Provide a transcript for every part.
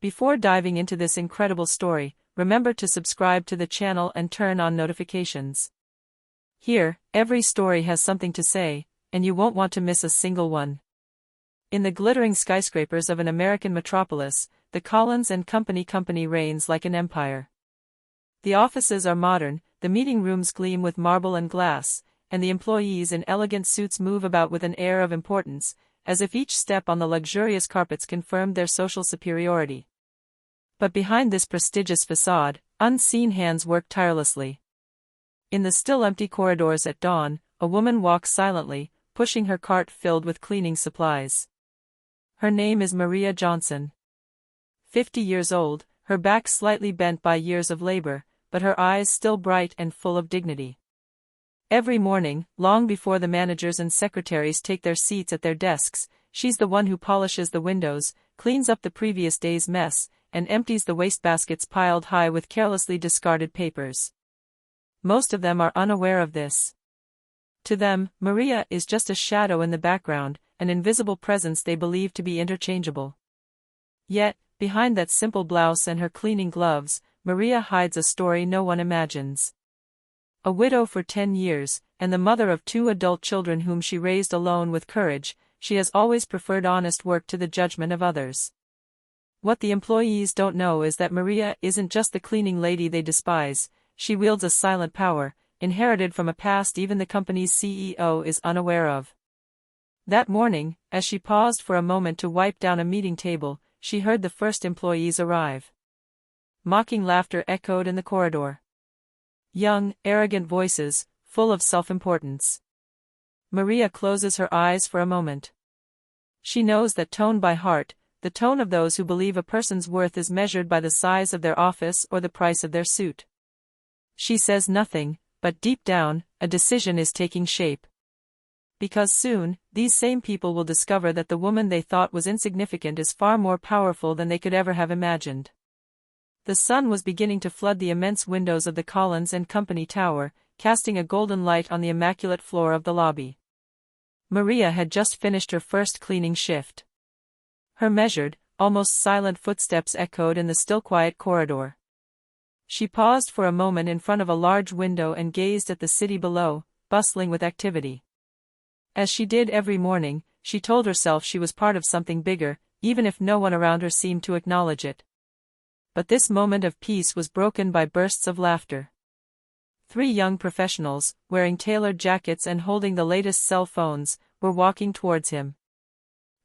Before diving into this incredible story, remember to subscribe to the channel and turn on notifications. Here, every story has something to say, and you won't want to miss a single one. In the glittering skyscrapers of an American metropolis, the Collins and Company reigns like an empire. The offices are modern, the meeting rooms gleam with marble and glass, and the employees in elegant suits move about with an air of importance, as if each step on the luxurious carpets confirmed their social superiority. But behind this prestigious facade, unseen hands work tirelessly. In the still empty corridors at dawn, a woman walks silently, pushing her cart filled with cleaning supplies. Her name is Maria Johnson. 50 years old, her back slightly bent by years of labor, but her eyes still bright and full of dignity. Every morning, long before the managers and secretaries take their seats at their desks, she's the one who polishes the windows, cleans up the previous day's mess, and empties the wastebaskets piled high with carelessly discarded papers. Most of them are unaware of this. To them, Maria is just a shadow in the background, an invisible presence they believe to be interchangeable. Yet, behind that simple blouse and her cleaning gloves, Maria hides a story no one imagines. A widow for 10 years, and the mother of 2 adult children whom she raised alone with courage, she has always preferred honest work to the judgment of others. What the employees don't know is that Maria isn't just the cleaning lady they despise, she wields a silent power, inherited from a past even the company's CEO is unaware of. That morning, as she paused for a moment to wipe down a meeting table, she heard the first employees arrive. Mocking laughter echoed in the corridor. Young, arrogant voices, full of self-importance. Maria closes her eyes for a moment. She knows that tone by heart, the tone of those who believe a person's worth is measured by the size of their office or the price of their suit. She says nothing, but deep down, a decision is taking shape. Because soon, these same people will discover that the woman they thought was insignificant is far more powerful than they could ever have imagined. The sun was beginning to flood the immense windows of the Collins and Company Tower, casting a golden light on the immaculate floor of the lobby. Maria had just finished her first cleaning shift. Her measured, almost silent footsteps echoed in the still quiet corridor. She paused for a moment in front of a large window and gazed at the city below, bustling with activity. As she did every morning, she told herself she was part of something bigger, even if no one around her seemed to acknowledge it. But this moment of peace was broken by bursts of laughter. 3 young professionals, wearing tailored jackets and holding the latest cell phones, were walking towards him.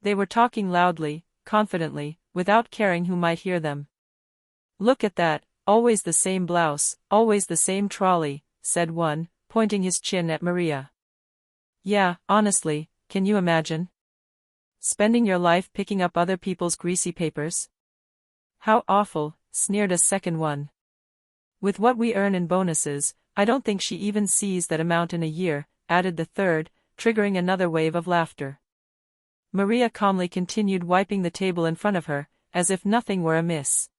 They were talking loudly, confidently, without caring who might hear them. "Look at that, always the same blouse, always the same trolley," said one, pointing his chin at Maria. "Yeah, honestly, can you imagine? Spending your life picking up other people's greasy papers? How awful," sneered a second one. "With what we earn in bonuses, I don't think she even sees that amount in a year," added the third, triggering another wave of laughter. Maria calmly continued wiping the table in front of her, as if nothing were amiss.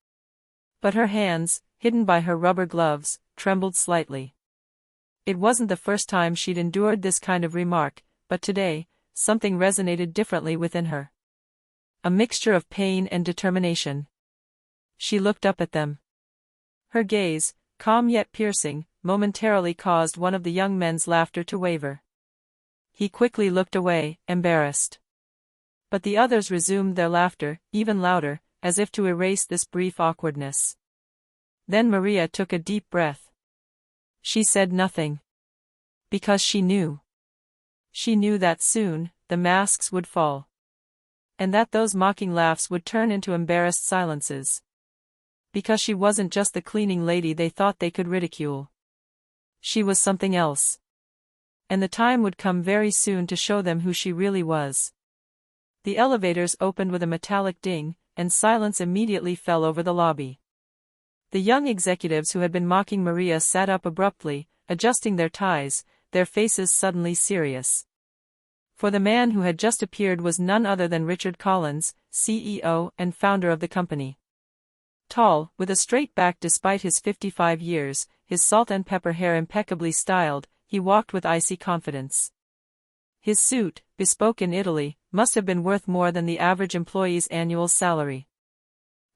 But her hands, hidden by her rubber gloves, trembled slightly. It wasn't the first time she'd endured this kind of remark, but today, something resonated differently within her. A mixture of pain and determination. She looked up at them. Her gaze, calm yet piercing, momentarily caused one of the young men's laughter to waver. He quickly looked away, embarrassed. But the others resumed their laughter, even louder, as if to erase this brief awkwardness. Then Maria took a deep breath. She said nothing. Because she knew. She knew that soon, the masks would fall. And that those mocking laughs would turn into embarrassed silences. Because she wasn't just the cleaning lady they thought they could ridicule. She was something else. And the time would come very soon to show them who she really was. The elevators opened with a metallic ding, and silence immediately fell over the lobby. The young executives who had been mocking Maria sat up abruptly, adjusting their ties, their faces suddenly serious. For the man who had just appeared was none other than Richard Collins, CEO and founder of the company. Tall, with a straight back despite his 55 years, his salt and pepper hair impeccably styled, he walked with icy confidence. His suit, bespoke in Italy, must have been worth more than the average employee's annual salary.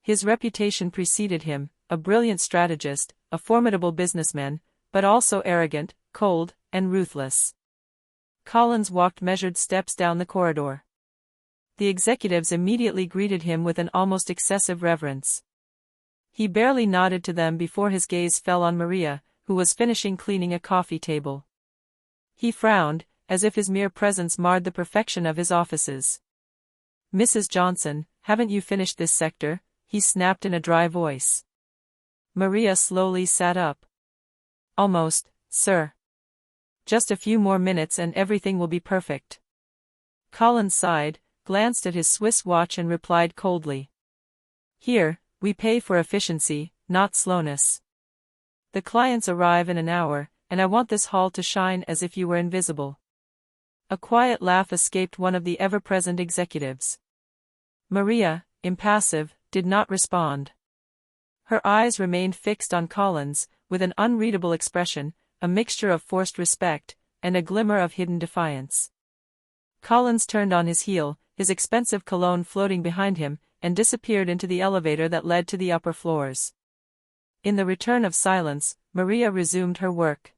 His reputation preceded him, a brilliant strategist, a formidable businessman, but also arrogant, cold, and ruthless. Collins walked measured steps down the corridor. The executives immediately greeted him with an almost excessive reverence. He barely nodded to them before his gaze fell on Maria, who was finishing cleaning a coffee table. He frowned, as if his mere presence marred the perfection of his offices. "Mrs. Johnson, haven't you finished this sector?" he snapped in a dry voice. Maria slowly sat up. "Almost, sir. Just a few more minutes and everything will be perfect." Collins sighed, glanced at his Swiss watch and replied coldly. "Here, we pay for efficiency, not slowness. The clients arrive in an hour, and I want this hall to shine as if you were invisible." A quiet laugh escaped one of the ever-present executives. Maria, impassive, did not respond. Her eyes remained fixed on Collins, with an unreadable expression, a mixture of forced respect, and a glimmer of hidden defiance. Collins turned on his heel, his expensive cologne floating behind him, and disappeared into the elevator that led to the upper floors. In the return of silence, Maria resumed her work.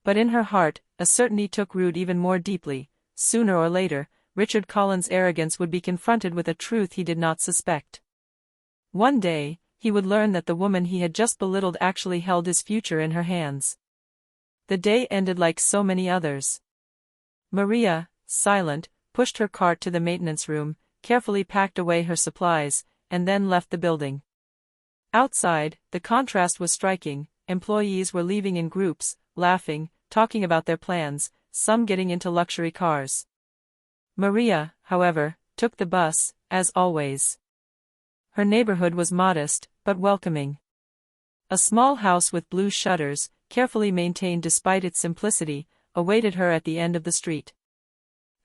But in her heart, a certainty took root even more deeply. Sooner or later, Richard Collins' arrogance would be confronted with a truth he did not suspect. One day, he would learn that the woman he had just belittled actually held his future in her hands. The day ended like so many others. Maria, silent, pushed her cart to the maintenance room, carefully packed away her supplies, and then left the building. Outside, the contrast was striking. Employees were leaving in groups, laughing, talking about their plans, some getting into luxury cars. Maria, however, took the bus, as always. Her neighborhood was modest, but welcoming. A small house with blue shutters, carefully maintained despite its simplicity, awaited her at the end of the street.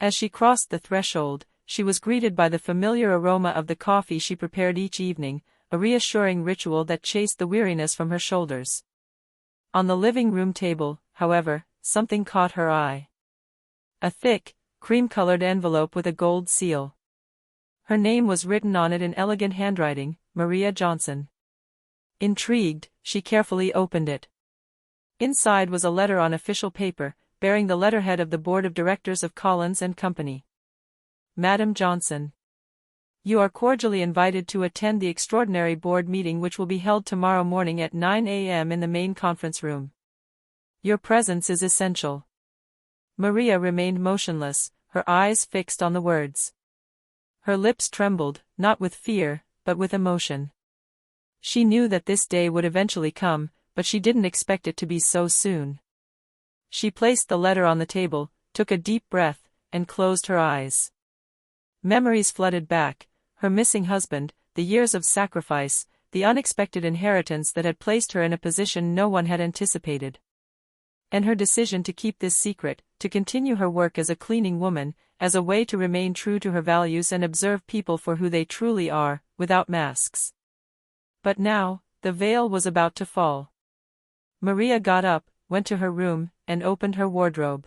As she crossed the threshold, she was greeted by the familiar aroma of the coffee she prepared each evening, a reassuring ritual that chased the weariness from her shoulders. On the living room table, however, something caught her eye. A thick, cream-colored envelope with a gold seal. Her name was written on it in elegant handwriting, Maria Johnson. Intrigued, she carefully opened it. Inside was a letter on official paper, bearing the letterhead of the board of directors of Collins and Company. Madam Johnson. You are cordially invited to attend the extraordinary board meeting which will be held tomorrow morning at 9 a.m. in the main conference room. Your presence is essential. Maria remained motionless, her eyes fixed on the words. Her lips trembled, not with fear, but with emotion. She knew that this day would eventually come, but she didn't expect it to be so soon. She placed the letter on the table, took a deep breath, and closed her eyes. Memories flooded back. Her missing husband, the years of sacrifice, the unexpected inheritance that had placed her in a position no one had anticipated. And her decision to keep this secret, to continue her work as a cleaning woman, as a way to remain true to her values and observe people for who they truly are, without masks. But now, the veil was about to fall. Maria got up, went to her room, and opened her wardrobe.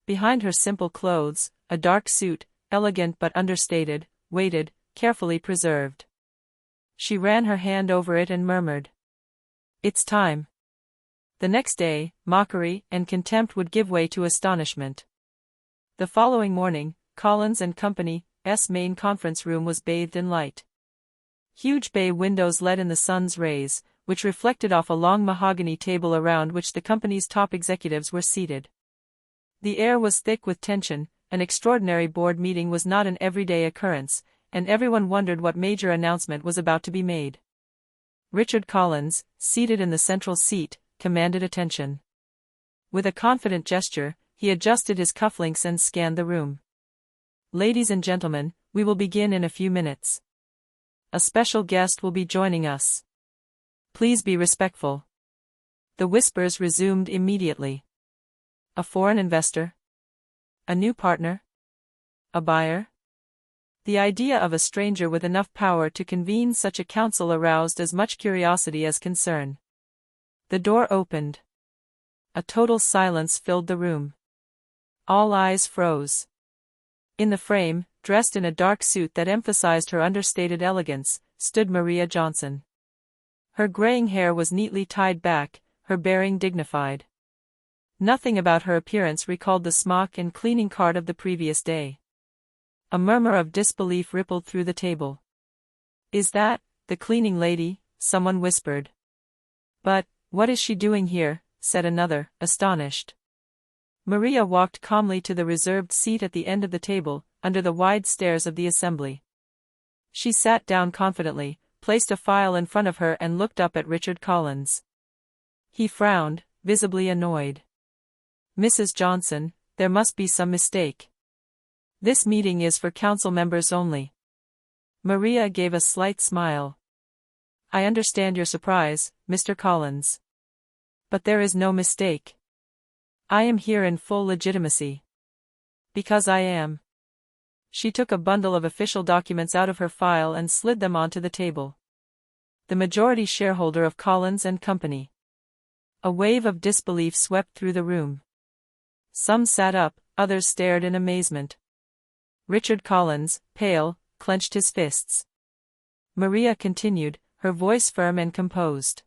Behind her simple clothes, a dark suit, elegant but understated, waited, carefully preserved. She ran her hand over it and murmured, "It's time." The next day, mockery and contempt would give way to astonishment. The following morning, Collins and Company's main conference room was bathed in light. Huge bay windows let in the sun's rays, which reflected off a long mahogany table around which the company's top executives were seated. The air was thick with tension. An extraordinary board meeting was not an everyday occurrence, and everyone wondered what major announcement was about to be made. Richard Collins, seated in the central seat, commanded attention. With a confident gesture, he adjusted his cufflinks and scanned the room. "Ladies and gentlemen, we will begin in a few minutes. A special guest will be joining us. Please be respectful." The whispers resumed immediately. A foreign investor? A new partner? A buyer? The idea of a stranger with enough power to convene such a council aroused as much curiosity as concern. The door opened. A total silence filled the room. All eyes froze. In the frame, dressed in a dark suit that emphasized her understated elegance, stood Maria Johnson. Her graying hair was neatly tied back, her bearing dignified. Nothing about her appearance recalled the smock and cleaning cart of the previous day. A murmur of disbelief rippled through the table. "Is that the cleaning lady?" someone whispered. "But what is she doing here?" said another, astonished. Maria walked calmly to the reserved seat at the end of the table, under the wide stairs of the assembly. She sat down confidently, placed a file in front of her and looked up at Richard Collins. He frowned, visibly annoyed. "Mrs. Johnson, there must be some mistake. This meeting is for council members only." Maria gave a slight smile. "I understand your surprise, Mr. Collins. But there is no mistake. I am here in full legitimacy. Because I am." She took a bundle of official documents out of her file and slid them onto the table. "The majority shareholder of Collins and Company." A wave of disbelief swept through the room. Some sat up, others stared in amazement. Richard Collins, pale, clenched his fists. Maria continued, her voice firm and composed.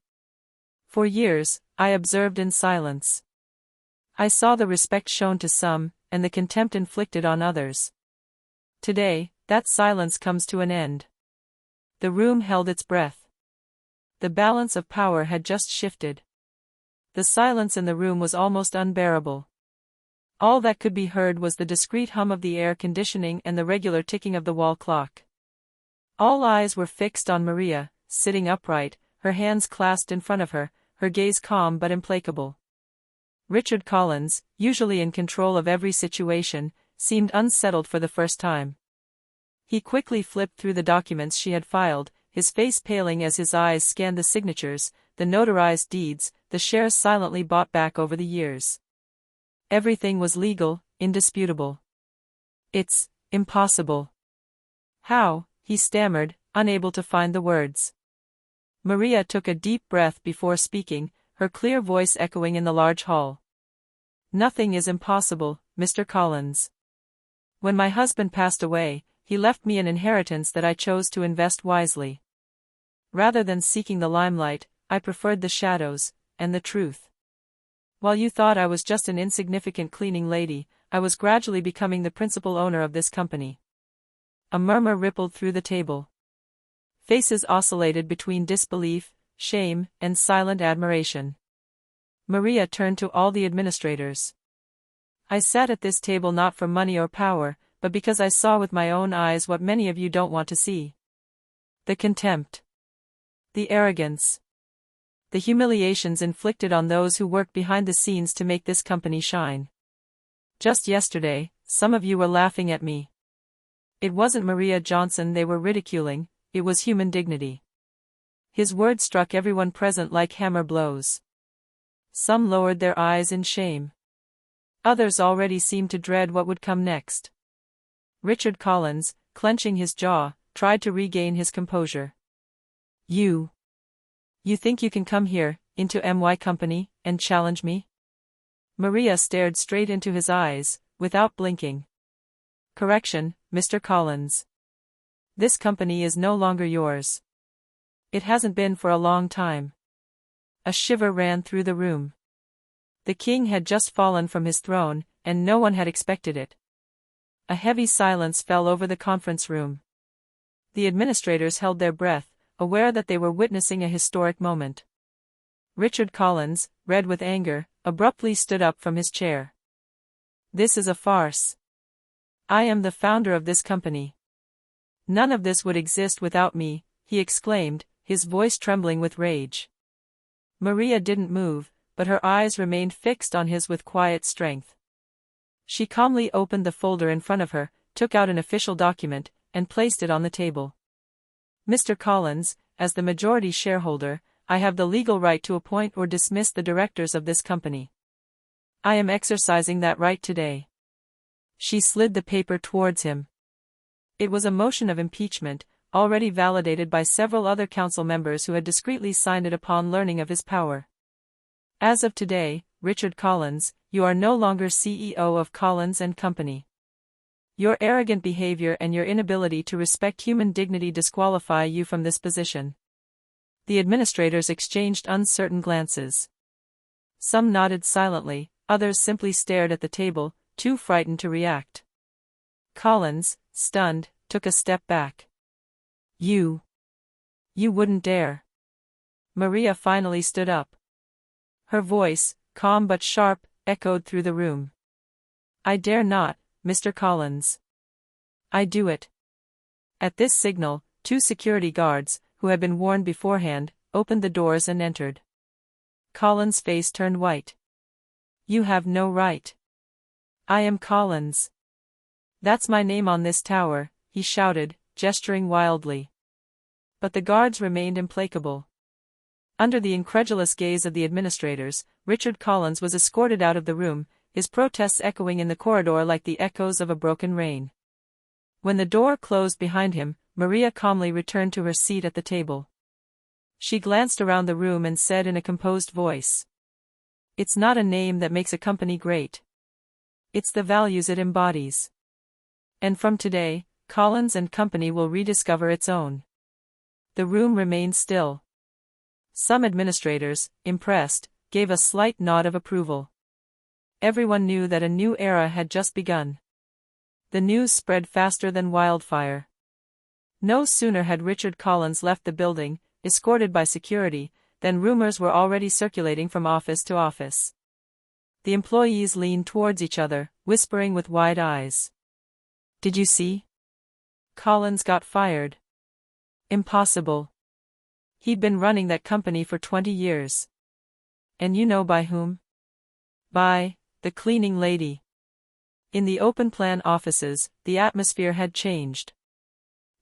"For years, I observed in silence. I saw the respect shown to some, and the contempt inflicted on others. Today, that silence comes to an end." The room held its breath. The balance of power had just shifted. The silence in the room was almost unbearable. All that could be heard was the discreet hum of the air conditioning and the regular ticking of the wall clock. All eyes were fixed on Maria, sitting upright, her hands clasped in front of her, her gaze calm but implacable. Richard Collins, usually in control of every situation, seemed unsettled for the first time. He quickly flipped through the documents she had filed, his face paling as his eyes scanned the signatures, the notarized deeds, the shares silently bought back over the years. Everything was legal, indisputable. "It's impossible." "How?" he stammered, unable to find the words. Maria took a deep breath before speaking, her clear voice echoing in the large hall. "Nothing is impossible, Mr. Collins. When my husband passed away, he left me an inheritance that I chose to invest wisely. Rather than seeking the limelight, I preferred the shadows, and the truth. While you thought I was just an insignificant cleaning lady, I was gradually becoming the principal owner of this company." A murmur rippled through the table. Faces oscillated between disbelief, shame, and silent admiration. Maria turned to all the administrators. "I sat at this table not for money or power, but because I saw with my own eyes what many of you don't want to see. The contempt. The arrogance. The humiliations inflicted on those who work behind the scenes to make this company shine. Just yesterday, some of you were laughing at me. It wasn't Maria Johnson they were ridiculing, it was human dignity." His words struck everyone present like hammer blows. Some lowered their eyes in shame. Others already seemed to dread what would come next. Richard Collins, clenching his jaw, tried to regain his composure. You think you can come here, into MY Company, and challenge me?" Maria stared straight into his eyes, without blinking. "Correction, Mr. Collins. This company is no longer yours. It hasn't been for a long time." A shiver ran through the room. The king had just fallen from his throne, and no one had expected it. A heavy silence fell over the conference room. The administrators held their breath, aware that they were witnessing a historic moment. Richard Collins, red with anger, abruptly stood up from his chair. "This is a farce. I am the founder of this company. None of this would exist without me," he exclaimed, his voice trembling with rage. Maria didn't move, but her eyes remained fixed on his with quiet strength. She calmly opened the folder in front of her, took out an official document, and placed it on the table. "Mr. Collins, as the majority shareholder, I have the legal right to appoint or dismiss the directors of this company. I am exercising that right today." She slid the paper towards him. It was a motion of impeachment, already validated by several other council members who had discreetly signed it upon learning of his power. "As of today, Richard Collins, you are no longer CEO of Collins and Company. Your arrogant behavior and your inability to respect human dignity disqualify you from this position. The administrators exchanged uncertain glances. Some nodded silently, others simply stared at the table, too frightened to react. Collins, stunned, took a step back. You wouldn't dare. Maria finally stood up. Her voice, calm but sharp, echoed through the room. I dare not, Mr. Collins. I do it. At this signal, 2 security guards, who had been warned beforehand, opened the doors and entered. Collins' face turned white. You have no right. I am Collins. That's my name on this tower, he shouted, gesturing wildly. But the guards remained implacable. Under the incredulous gaze of the administrators, Richard Collins was escorted out of the room, his protests echoing in the corridor like the echoes of a broken rain. When the door closed behind him, Maria calmly returned to her seat at the table. She glanced around the room and said in a composed voice, "It's not a name that makes a company great. It's the values it embodies. And from today, Collins and Company will rediscover its own." The room remained still. Some administrators, impressed, gave a slight nod of approval. Everyone knew that a new era had just begun. The news spread faster than wildfire. No sooner had Richard Collins left the building, escorted by security, than rumors were already circulating from office to office. The employees leaned towards each other, whispering with wide eyes. Did you see? Collins got fired. Impossible. He'd been running that company for 20 years. And you know by whom? By the cleaning lady. In the open-plan offices, the atmosphere had changed.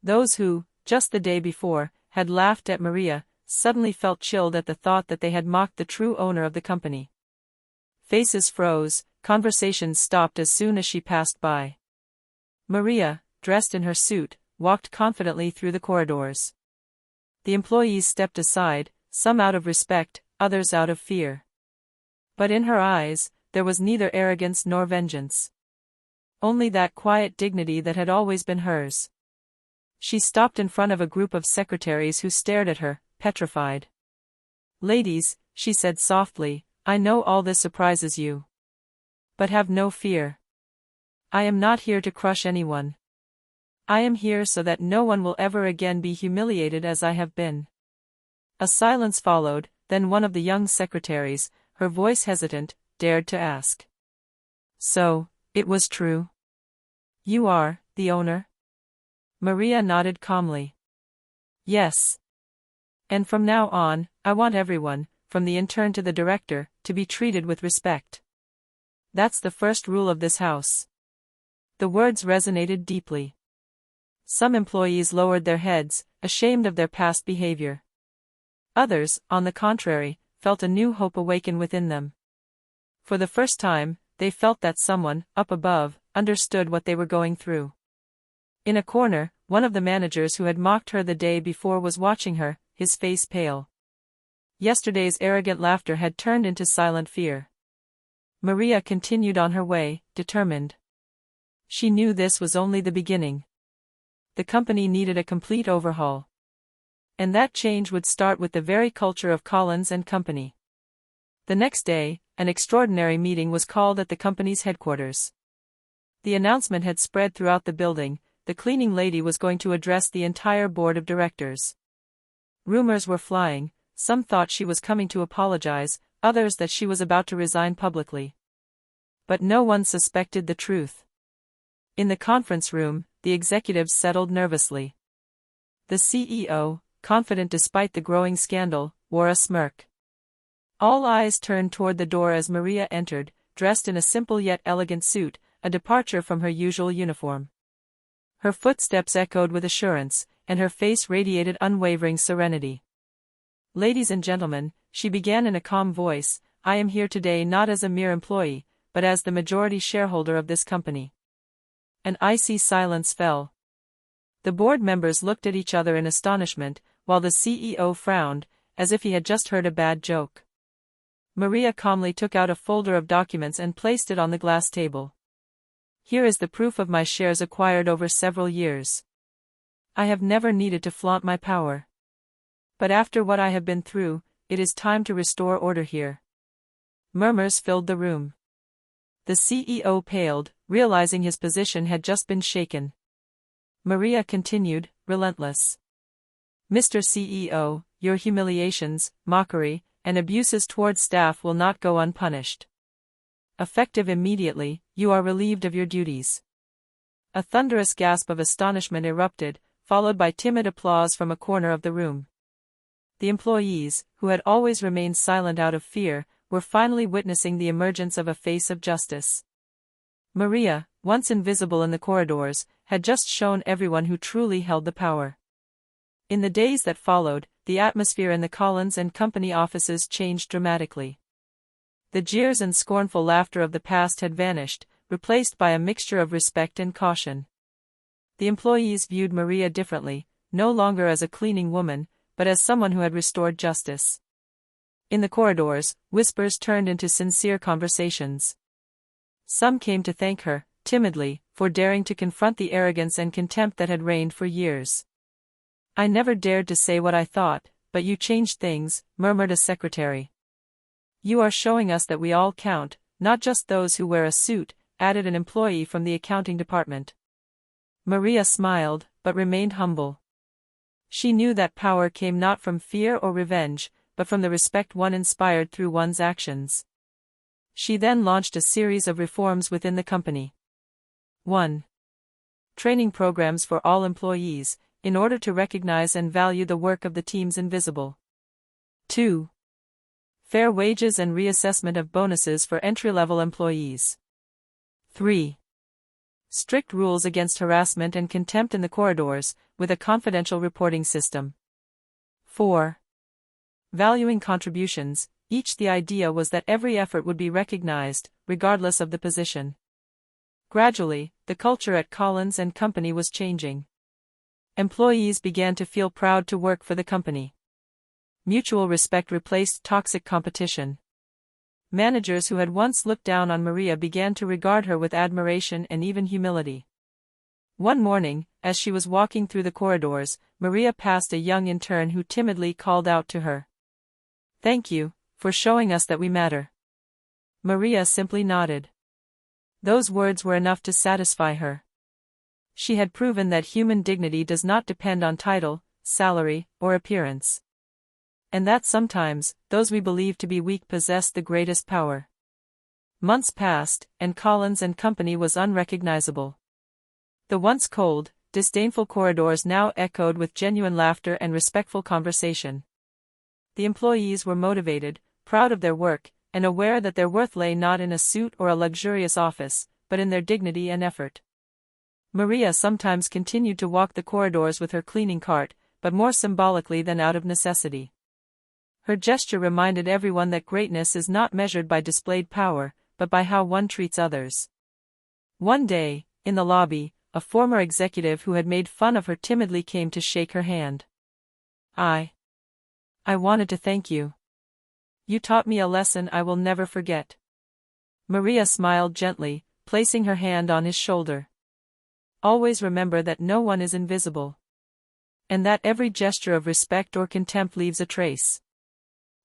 Those who, just the day before, had laughed at Maria, suddenly felt chilled at the thought that they had mocked the true owner of the company. Faces froze, conversations stopped as soon as she passed by. Maria, dressed in her suit, walked confidently through the corridors. The employees stepped aside, some out of respect, others out of fear. But in her eyes, there was neither arrogance nor vengeance. Only that quiet dignity that had always been hers. She stopped in front of a group of secretaries who stared at her, petrified. "Ladies," she said softly, "I know all this surprises you. But have no fear. I am not here to crush anyone. I am here so that no one will ever again be humiliated as I have been." A silence followed, then one of the young secretaries, her voice hesitant, dared to ask. "So, it was true? You are the owner?" Maria nodded calmly. "Yes. And from now on, I want everyone, from the intern to the director, to be treated with respect. That's the first rule of this house." The words resonated deeply. Some employees lowered their heads, ashamed of their past behavior. Others, on the contrary, felt a new hope awaken within them. For the first time, they felt that someone, up above, understood what they were going through. In a corner, one of the managers who had mocked her the day before was watching her, his face pale. Yesterday's arrogant laughter had turned into silent fear. Maria continued on her way, determined. She knew this was only the beginning. The company needed a complete overhaul. And that change would start with the very culture of Collins and Company. The next day, an extraordinary meeting was called at the company's headquarters. The announcement had spread throughout the building. The cleaning lady was going to address the entire board of directors. Rumors were flying, some thought she was coming to apologize, others that she was about to resign publicly. But no one suspected the truth. In the conference room, the executives settled nervously. The CEO, confident despite the growing scandal, wore a smirk. All eyes turned toward the door as Maria entered, dressed in a simple yet elegant suit, a departure from her usual uniform. Her footsteps echoed with assurance, and her face radiated unwavering serenity. "Ladies and gentlemen," she began in a calm voice, "I am here today not as a mere employee, but as the majority shareholder of this company." An icy silence fell. The board members looked at each other in astonishment, while the CEO frowned, as if he had just heard a bad joke. Maria calmly took out a folder of documents and placed it on the glass table. Here is the proof of my shares acquired over several years. I have never needed to flaunt my power. But after what I have been through, it is time to restore order here." Murmurs filled the room. The CEO paled, realizing his position had just been shaken. Maria continued, relentless. "Mr. CEO, your humiliations, mockery, and abuses toward staff will not go unpunished. Effective immediately, you are relieved of your duties." A thunderous gasp of astonishment erupted, followed by timid applause from a corner of the room. The employees, who had always remained silent out of fear, were finally witnessing the emergence of a face of justice. Maria, once invisible in the corridors, had just shown everyone who truly held the power. In the days that followed, the atmosphere in the Collins and Company offices changed dramatically. The jeers and scornful laughter of the past had vanished, replaced by a mixture of respect and caution. The employees viewed Maria differently, no longer as a cleaning woman, but as someone who had restored justice. In the corridors, whispers turned into sincere conversations. Some came to thank her, timidly, for daring to confront the arrogance and contempt that had reigned for years. "I never dared to say what I thought, but you changed things," murmured a secretary. "You are showing us that we all count, not just those who wear a suit," added an employee from the accounting department. Maria smiled, but remained humble. She knew that power came not from fear or revenge, but from the respect one inspired through one's actions. She then launched a series of reforms within the company. 1. Training programs for all employees, in order to recognize and value the work of the teams invisible. 2. Fair wages and reassessment of bonuses for entry-level employees. 3. Strict rules against harassment and contempt in the corridors, with a confidential reporting system. 4. Valuing contributions. The idea was that every effort would be recognized, regardless of the position. Gradually, the culture at Collins and Company was changing. Employees began to feel proud to work for the company. Mutual respect replaced toxic competition. Managers who had once looked down on Maria began to regard her with admiration and even humility. One morning, as she was walking through the corridors, Maria passed a young intern who timidly called out to her, "Thank you, for showing us that we matter." Maria simply nodded. Those words were enough to satisfy her. She had proven that human dignity does not depend on title, salary, or appearance. And that sometimes, those we believe to be weak possess the greatest power. Months passed, and Collins and Company was unrecognizable. The once cold, disdainful corridors now echoed with genuine laughter and respectful conversation. The employees were motivated, proud of their work, and aware that their worth lay not in a suit or a luxurious office, but in their dignity and effort. Maria sometimes continued to walk the corridors with her cleaning cart, but more symbolically than out of necessity. Her gesture reminded everyone that greatness is not measured by displayed power, but by how one treats others. One day, in the lobby, a former executive who had made fun of her timidly came to shake her hand. I wanted to thank you. You taught me a lesson I will never forget." Maria smiled gently, placing her hand on his shoulder. "Always remember that no one is invisible. And that every gesture of respect or contempt leaves a trace."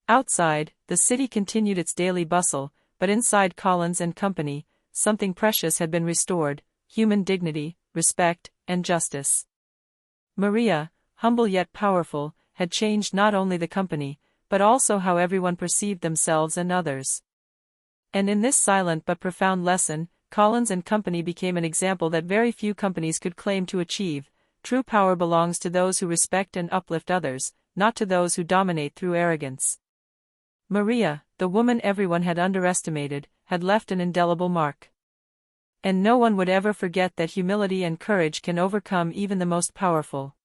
Outside, the city continued its daily bustle, but inside Collins and Company, something precious had been restored: human dignity, respect, and justice. Maria, humble yet powerful, had changed not only the company, but also how everyone perceived themselves and others. And in this silent but profound lesson, Collins and Company became an example that very few companies could claim to achieve. True power belongs to those who respect and uplift others, not to those who dominate through arrogance. Maria, the woman everyone had underestimated, had left an indelible mark. And no one would ever forget that humility and courage can overcome even the most powerful.